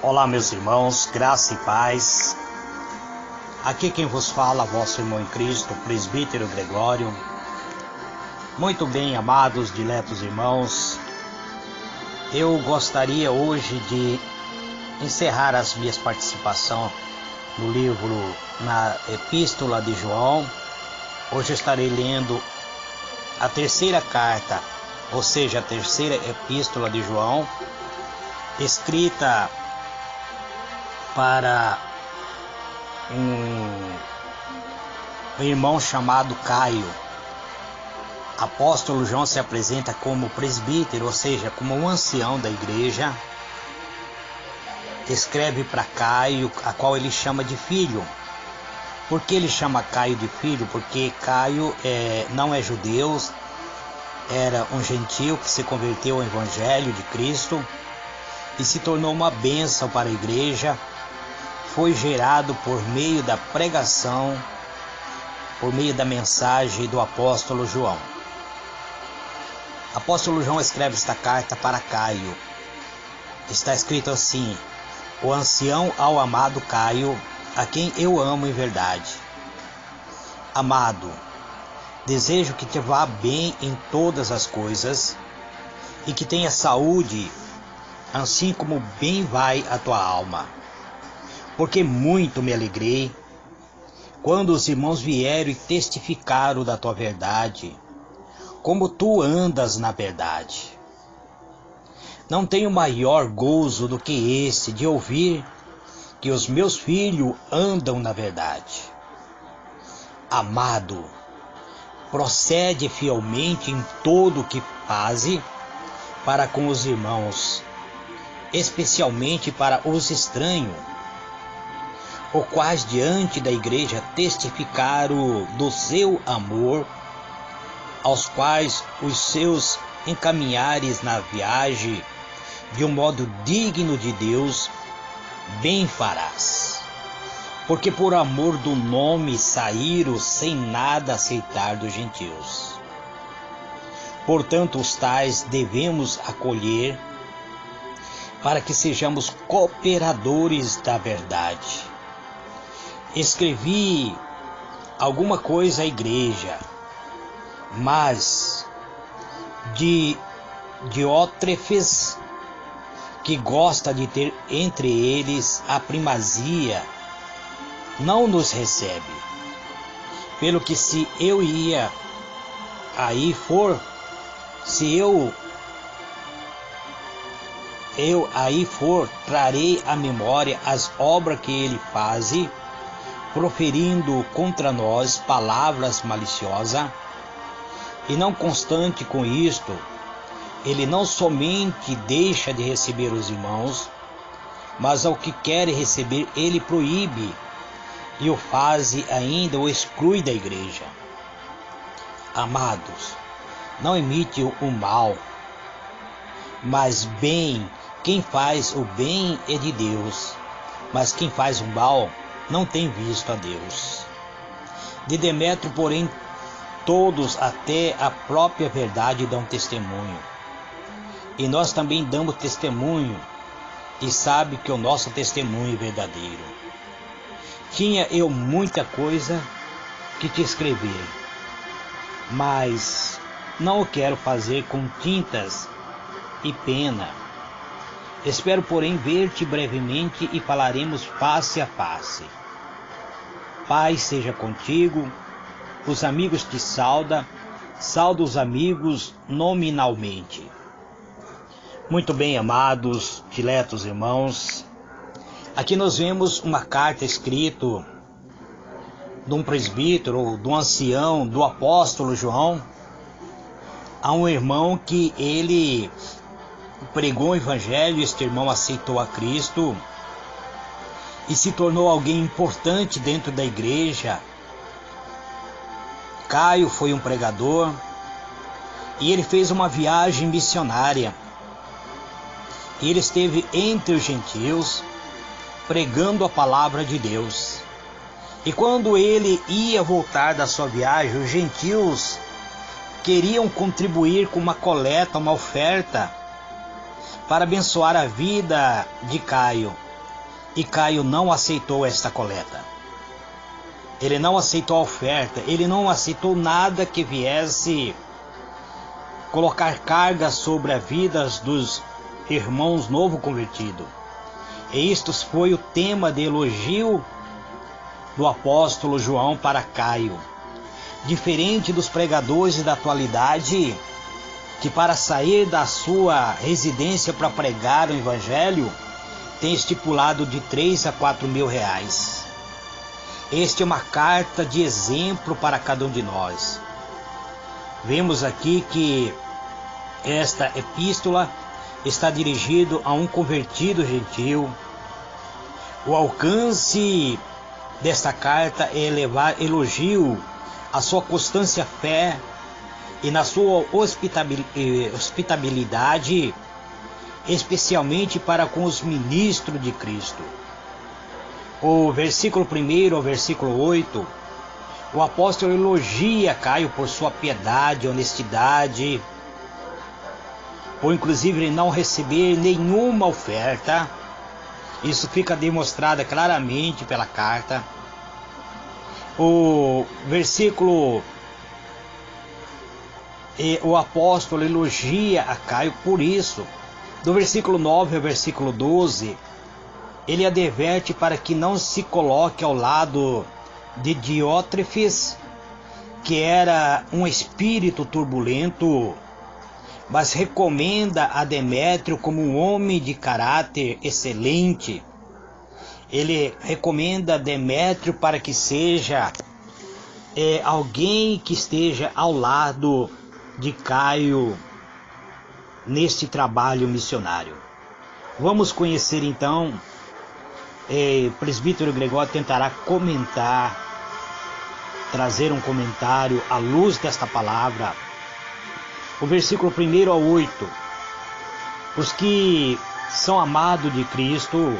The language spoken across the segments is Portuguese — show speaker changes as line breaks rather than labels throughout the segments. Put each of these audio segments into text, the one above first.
Olá, meus irmãos, graça e paz. Aqui quem vos fala, vosso irmão em Cristo, presbítero Gregório. Muito bem, amados, diletos irmãos, eu gostaria hoje de encerrar as minhas participações no livro, na Epístola de João. Hoje estarei lendo a terceira carta, ou seja, a terceira Epístola de João, escrita para um irmão chamado Caio. Apóstolo João se apresenta como presbítero, ou seja, como um ancião da igreja. Escreve para Caio, a qual ele chama de filho. Por que ele chama Caio de filho? Porque Caio não é judeu, era um gentio que se converteu ao Evangelho de Cristo e se tornou uma bênção para a igreja. Foi gerado por meio da pregação, por meio da mensagem do apóstolo João. Apóstolo João escreve esta carta para Caio. Está escrito assim: o ancião ao amado Caio, a quem eu amo em verdade. Amado, desejo que te vá bem em todas as coisas e que tenha saúde, assim como bem vai a tua alma. Porque muito me alegrei quando os irmãos vieram e testificaram da tua verdade, como tu andas na verdade. Não tenho maior gozo do que esse de ouvir que os meus filhos andam na verdade. Amado, procede fielmente em tudo o que faze para com os irmãos, especialmente para os estranhos, os quais diante da igreja testificaram do seu amor, aos quais os seus encaminhares na viagem de um modo digno de Deus, bem farás. Porque por amor do nome saíram sem nada aceitar dos gentios. Portanto, os tais devemos acolher, para que sejamos cooperadores da verdade. Escrevi alguma coisa à igreja, mas Diótrefes, que gosta de ter entre eles a primazia, não nos recebe. Pelo que se eu aí for, trarei à memória as obras que ele faz, proferindo contra nós palavras maliciosas, e não constante com isto, ele não somente deixa de receber os irmãos, mas ao que quer receber ele proíbe, e o faz ainda o exclui da igreja. Amados, não imite o mal, mas bem. Quem faz o bem é de Deus, mas quem faz o mal não tem visto a Deus. De Demétrio, porém, todos até a própria verdade dão testemunho. E nós também damos testemunho, e sabe que o nosso testemunho é verdadeiro. Tinha eu muita coisa que te escrever, mas não o quero fazer com tintas e pena. Espero, porém, ver-te brevemente e falaremos face a face. Paz seja contigo, os amigos te saudam, sauda os amigos nominalmente. Muito bem, amados, diletos irmãos, aqui nós vemos uma carta escrita de um presbítero, de um ancião, do apóstolo João, a um irmão que ele pregou o evangelho. Este irmão aceitou a Cristo e se tornou alguém importante dentro da igreja. Caio foi um pregador e ele fez uma viagem missionária. Ele esteve entre os gentios pregando a palavra de Deus. E quando ele ia voltar da sua viagem, os gentios queriam contribuir com uma coleta, uma oferta, para abençoar a vida de Caio. E Caio não aceitou esta coleta. Ele não aceitou a oferta, ele não aceitou nada que viesse colocar carga sobre a vida dos irmãos novo convertidos. E isto foi o tema de elogio do apóstolo João para Caio. Diferente dos pregadores da atualidade, que para sair da sua residência para pregar o evangelho, tem estipulado de 3 a 4 mil reais. Esta é uma carta de exemplo para cada um de nós. Vemos aqui que esta epístola está dirigida a um convertido gentil. O alcance desta carta é elevar elogio à sua constância fé e na sua hospitabilidade, especialmente para com os ministros de Cristo. O versículo 1 ao versículo 8, o apóstolo elogia Caio por sua piedade, honestidade, por inclusive ele não receber nenhuma oferta. Isso fica demonstrado claramente pela carta. O versículo, o apóstolo elogia a Caio por isso. Do versículo 9 ao versículo 12, ele adverte para que não se coloque ao lado de Diótrefes, que era um espírito turbulento, mas recomenda a Demétrio como um homem de caráter excelente. Ele recomenda Demétrio para que seja alguém que esteja ao lado de Caio neste trabalho missionário. Vamos conhecer então, presbítero Gregório tentará comentar, trazer um comentário à luz desta palavra. O versículo 1 ao 8. Os que são amados de Cristo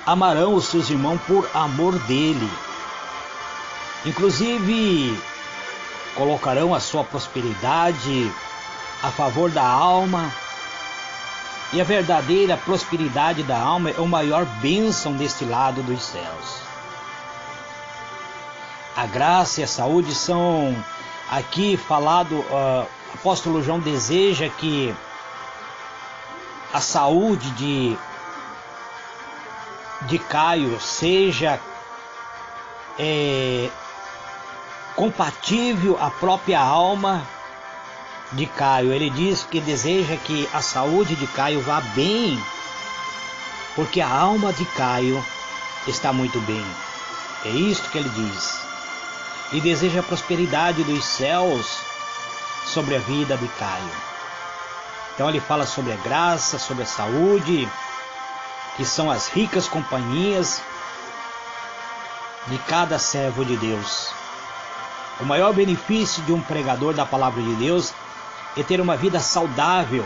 amarão os seus irmãos por amor dele. Inclusive, colocarão a sua prosperidade a favor da alma. E a verdadeira prosperidade da alma é a maior bênção deste lado dos céus. A graça e a saúde são aqui falado, o apóstolo João deseja que a saúde de Caio seja compatível à própria alma de Caio. Ele diz que deseja que a saúde de Caio vá bem, porque a alma de Caio está muito bem. É isto que ele diz. E deseja a prosperidade dos céus sobre a vida de Caio. Então ele fala sobre a graça, sobre a saúde, que são as ricas companhias de cada servo de Deus. O maior benefício de um pregador da palavra de Deus é ter uma vida saudável,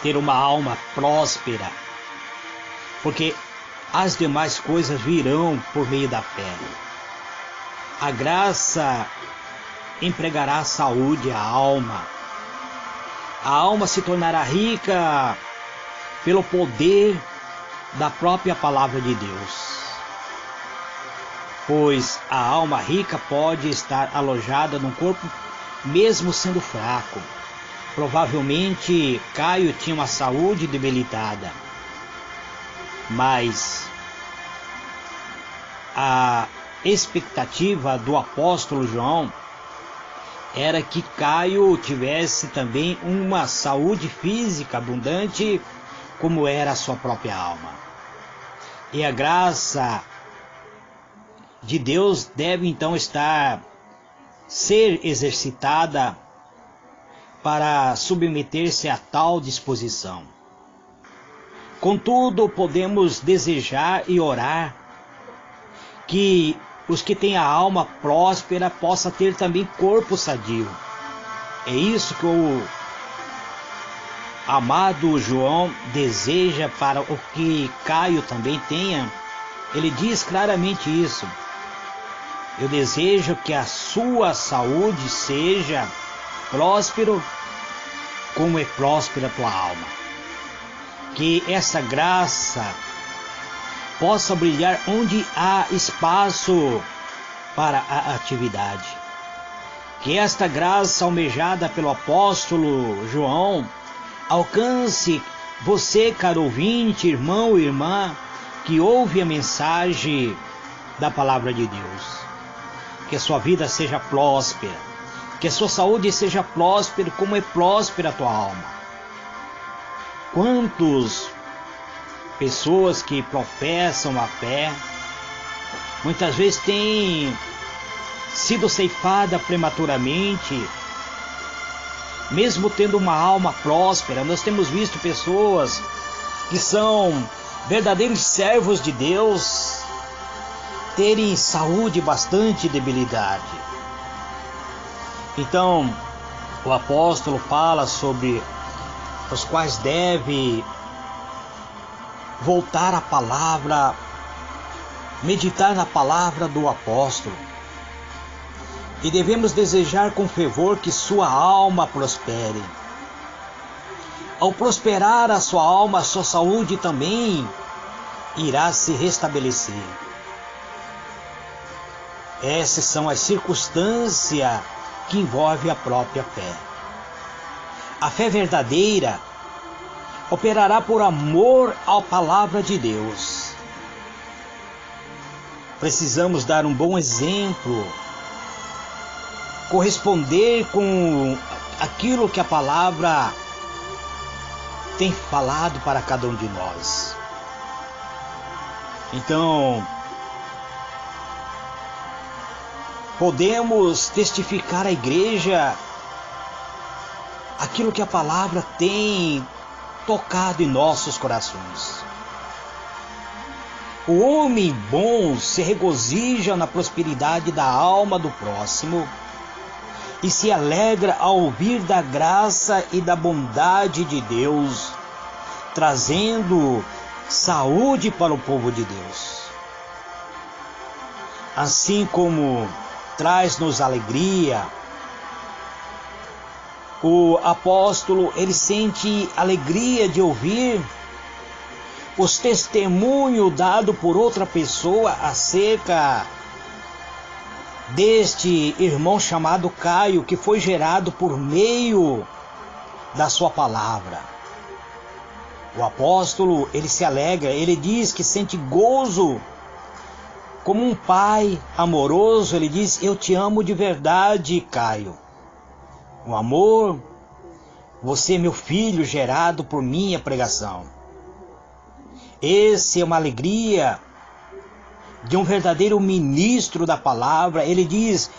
ter uma alma próspera, porque as demais coisas virão por meio da fé. A graça empregará a saúde à alma. A alma se tornará rica pelo poder da própria palavra de Deus. Pois a alma rica pode estar alojada num corpo mesmo sendo fraco. Provavelmente Caio tinha uma saúde debilitada, mas a expectativa do apóstolo João era que Caio tivesse também uma saúde física abundante, como era a sua própria alma. E a graça de Deus deve então ser exercitada para submeter-se a tal disposição. Contudo, podemos desejar e orar que os que têm a alma próspera possam ter também corpo sadio. É isso que o amado João deseja para o que Caio também tenha. Ele diz claramente isso. Eu desejo que a sua saúde seja próspero, como é próspera a tua alma. Que essa graça possa brilhar onde há espaço para a atividade. Que esta graça almejada pelo apóstolo João alcance você, caro ouvinte, irmão e irmã, que ouve a mensagem da palavra de Deus. Que a sua vida seja próspera, que a sua saúde seja próspera como é próspera a tua alma. Quantas pessoas que professam a fé, muitas vezes têm sido ceifada prematuramente, mesmo tendo uma alma próspera. Nós temos visto pessoas que são verdadeiros servos de Deus terem saúde e bastante debilidade. Então, o apóstolo fala sobre os quais deve voltar à palavra, meditar na palavra do apóstolo. E devemos desejar com fervor que sua alma prospere. Ao prosperar a sua alma, a sua saúde também irá se restabelecer. Essas são as circunstâncias que envolvem a própria fé. A fé verdadeira operará por amor à palavra de Deus. Precisamos dar um bom exemplo, corresponder com aquilo que a palavra tem falado para cada um de nós. Então, podemos testificar à igreja aquilo que a palavra tem tocado em nossos corações. O homem bom se regozija na prosperidade da alma do próximo e se alegra ao ouvir da graça e da bondade de Deus, trazendo saúde para o povo de Deus. Assim como traz-nos alegria, o apóstolo, ele sente alegria de ouvir os testemunhos dados por outra pessoa acerca deste irmão chamado Caio, que foi gerado por meio da sua palavra. O apóstolo, ele se alegra, ele diz que sente gozo como um pai amoroso. Ele diz: eu te amo de verdade, Caio. O amor, você é meu filho gerado por minha pregação. Essa é uma alegria de um verdadeiro ministro da palavra. Ele diz: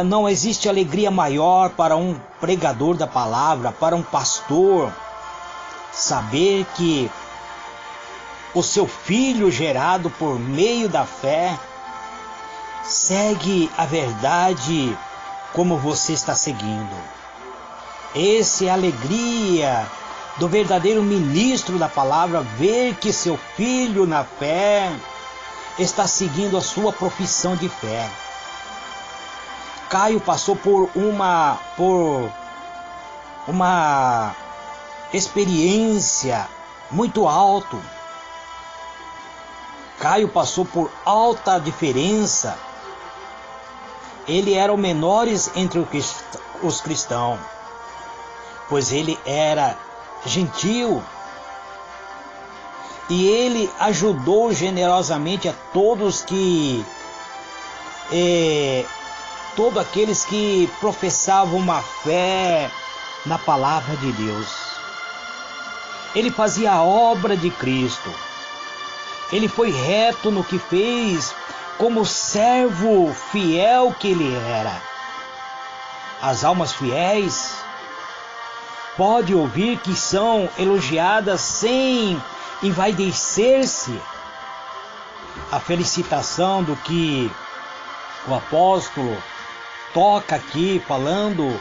não existe alegria maior para um pregador da palavra, para um pastor, saber que o seu filho gerado por meio da fé segue a verdade como você está seguindo. Essa é a alegria do verdadeiro ministro da palavra, ver que seu filho na fé está seguindo a sua profissão de fé. Caio passou por uma experiência muito alta. Caio passou por alta diferença. Ele era o menor entre os cristãos, pois ele era gentil. E ele ajudou generosamente a todos todos aqueles que professavam uma fé na palavra de Deus. Ele fazia a obra de Cristo. Ele foi reto no que fez, como servo fiel que ele era. As almas fiéis pode ouvir que são elogiadas sem envaidecer-se. A felicitação do que o apóstolo toca aqui, falando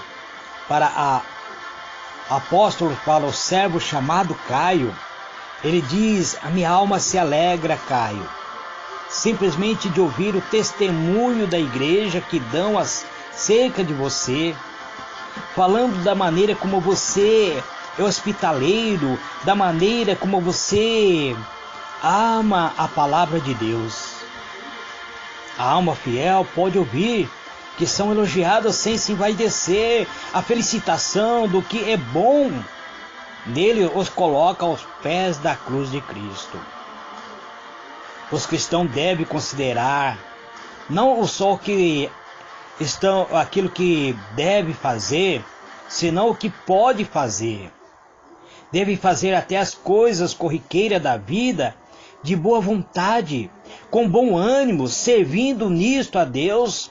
para apóstolo, para o servo chamado Caio. Ele diz: a minha alma se alegra, Caio, simplesmente de ouvir o testemunho da igreja que dão acerca de você, falando da maneira como você é hospitaleiro, da maneira como você ama a palavra de Deus. A alma fiel pode ouvir que são elogiadas sem se envaidecer. A felicitação do que é bom nele os coloca aos pés da cruz de Cristo. Os cristãos devem considerar não só aquilo que deve fazer, senão o que pode fazer. Devem fazer até as coisas corriqueiras da vida de boa vontade, com bom ânimo, servindo nisto a Deus,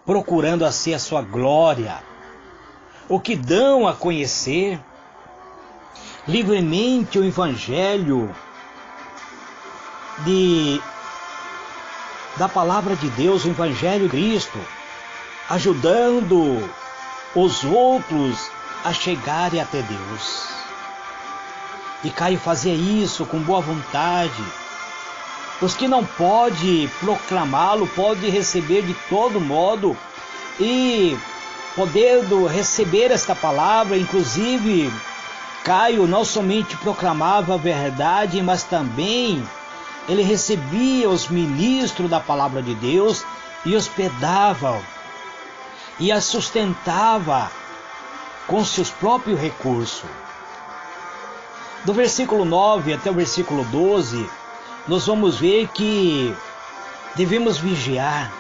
procurando assim a sua glória. O que dão a conhecer livremente o Evangelho da palavra de Deus, o Evangelho de Cristo, ajudando os outros a chegarem até Deus. E Caio fazia isso com boa vontade. Os que não podem proclamá-lo, podem receber de todo modo, e podendo receber esta palavra, inclusive, Caio não somente proclamava a verdade, mas também ele recebia os ministros da palavra de Deus e hospedava e a sustentava com seus próprios recursos. Do versículo 9 até o versículo 12, nós vamos ver que devemos vigiar.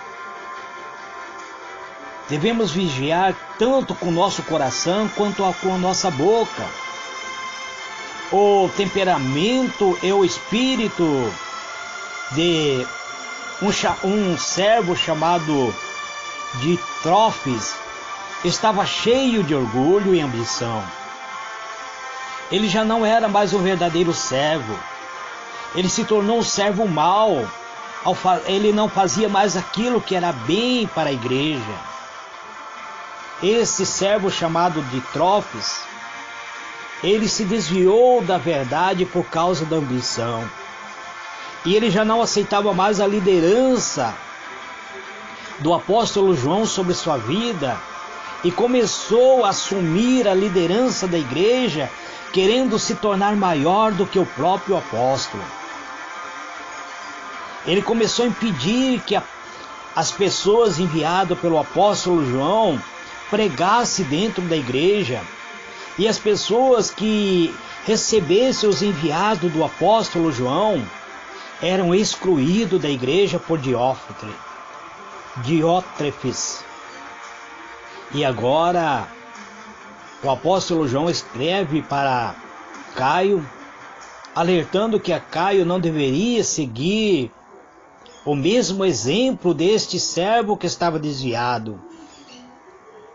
Devemos vigiar tanto com o nosso coração quanto com a nossa boca. O temperamento e o espírito de um servo chamado Diótrefes estava cheio de orgulho e ambição. Ele já não era mais um verdadeiro servo. Ele se tornou um servo mau. Ele não fazia mais aquilo que era bem para a igreja. Esse servo chamado Diótrefes, ele se desviou da verdade por causa da ambição. E ele já não aceitava mais a liderança do apóstolo João sobre sua vida e começou a assumir a liderança da igreja, querendo se tornar maior do que o próprio apóstolo. Ele começou a impedir que as pessoas enviadas pelo apóstolo João pregassem dentro da igreja, e as pessoas que recebessem os enviados do apóstolo João eram excluídos da igreja por Diótrefes. E agora o apóstolo João escreve para Caio, alertando que a Caio não deveria seguir o mesmo exemplo deste servo que estava desviado.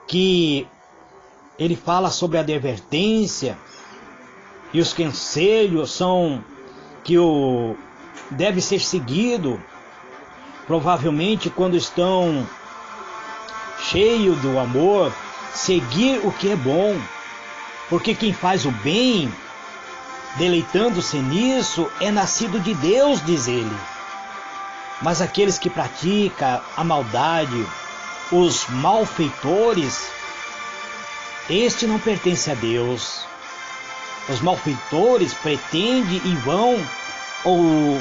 Que ele fala sobre a advertência e os conselhos são que deve ser seguido, provavelmente quando estão cheios do amor, seguir o que é bom, porque quem faz o bem, deleitando-se nisso, é nascido de Deus, diz ele. Mas aqueles que praticam a maldade, os malfeitores, este não pertence a Deus. Os malfeitores pretendem e vão ou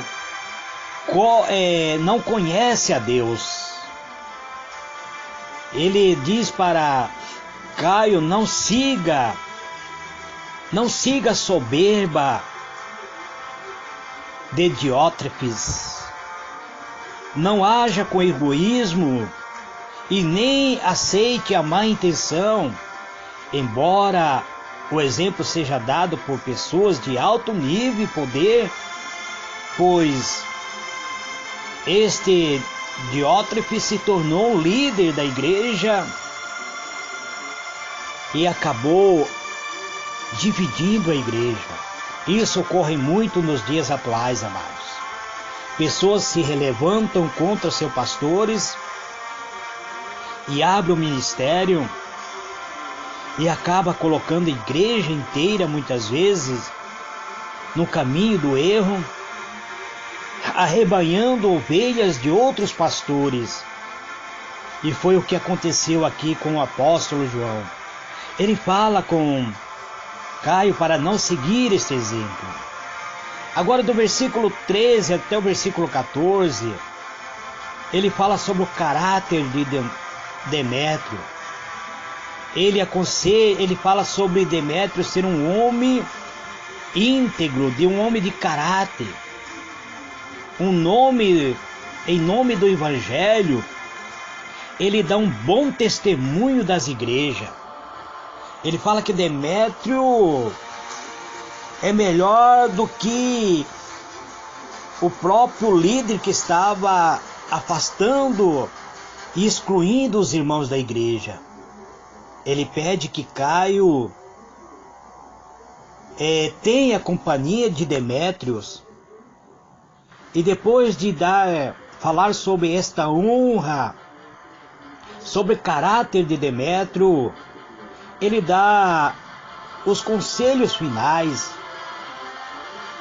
não conhece a Deus. Ele diz para Caio, não siga a soberba de Diótrefes, não haja com egoísmo e nem aceite a má intenção, embora o exemplo seja dado por pessoas de alto nível e poder, pois este Diótrefes se tornou um líder da igreja e acabou dividindo a igreja. Isso ocorre muito nos dias atuais, amados. Pessoas se levantam contra seus pastores e abrem o ministério e acaba colocando a igreja inteira, muitas vezes, no caminho do erro, arrebanhando ovelhas de outros pastores. E foi o que aconteceu aqui com o apóstolo João. Ele fala com Caio para não seguir este exemplo. Agora do versículo 13 até o versículo 14, ele fala sobre o caráter de Demétrio. Ele fala sobre Demétrio ser um homem íntegro, de um homem de caráter. Em nome do Evangelho, ele dá um bom testemunho das igrejas. Ele fala que Demétrio é melhor do que o próprio líder que estava afastando e excluindo os irmãos da igreja. Ele pede que Caio tenha companhia de Demétrios. E depois de falar sobre esta honra, sobre o caráter de Demétrio, ele dá os conselhos finais.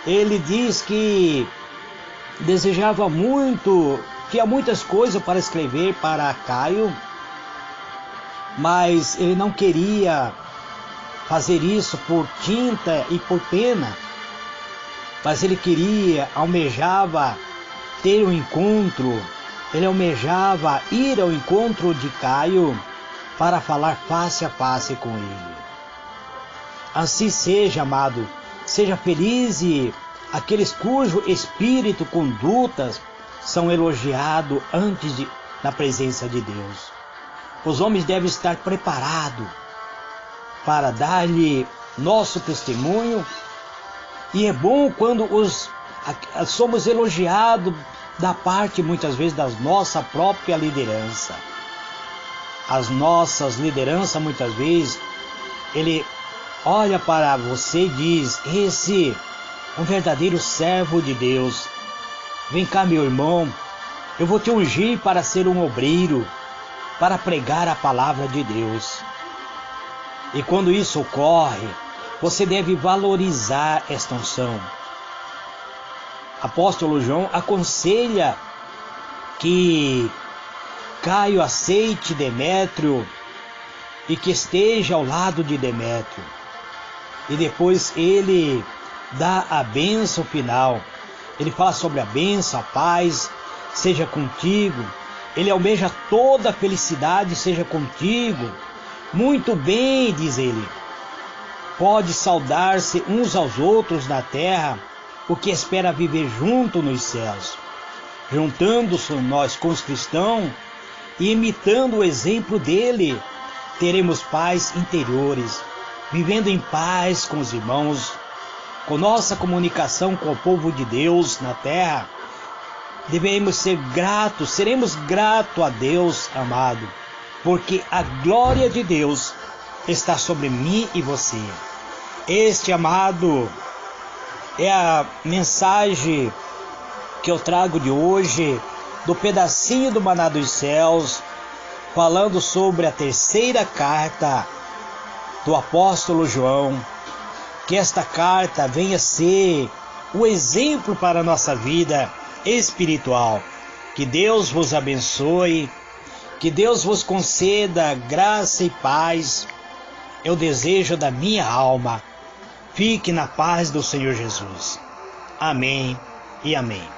Ele diz que desejava muito, tinha muitas coisas para escrever para Caio, mas ele não queria fazer isso por tinta e por pena, mas ele almejava ter um encontro, ele almejava ir ao encontro de Caio para falar face a face com ele. Assim seja, amado, seja feliz e aqueles cujo espírito, condutas são elogiados na presença de Deus. Os homens devem estar preparados para dar-lhe nosso testemunho, e é bom quando somos elogiados da parte, muitas vezes, da nossa própria liderança. As nossas lideranças, muitas vezes, ele olha para você e diz: esse é um verdadeiro servo de Deus. Vem cá, meu irmão, eu vou te ungir para ser um obreiro, para pregar a palavra de Deus. E quando isso ocorre, você deve valorizar esta unção. Apóstolo João aconselha que Caio aceite Demétrio e que esteja ao lado de Demétrio. E depois ele dá a bênção final. Ele fala sobre a bênção, a paz seja contigo. Ele almeja toda a felicidade seja contigo. Muito bem, diz ele. Pode saudar-se uns aos outros na terra, o que espera viver junto nos céus. Juntando-se nós com os cristãos e imitando o exemplo dele, teremos paz interiores, vivendo em paz com os irmãos, com nossa comunicação com o povo de Deus na terra. Devemos ser gratos, seremos gratos a Deus, amado, porque a glória de Deus está sobre mim e você. Este, amado, é a mensagem que eu trago de hoje, do pedacinho do Maná dos Céus, falando sobre a terceira carta do apóstolo João. Que esta carta venha ser o exemplo para a nossa vida espiritual. Que Deus vos abençoe, que Deus vos conceda graça e paz. É o desejo da minha alma. Fique na paz do Senhor Jesus. Amém e amém.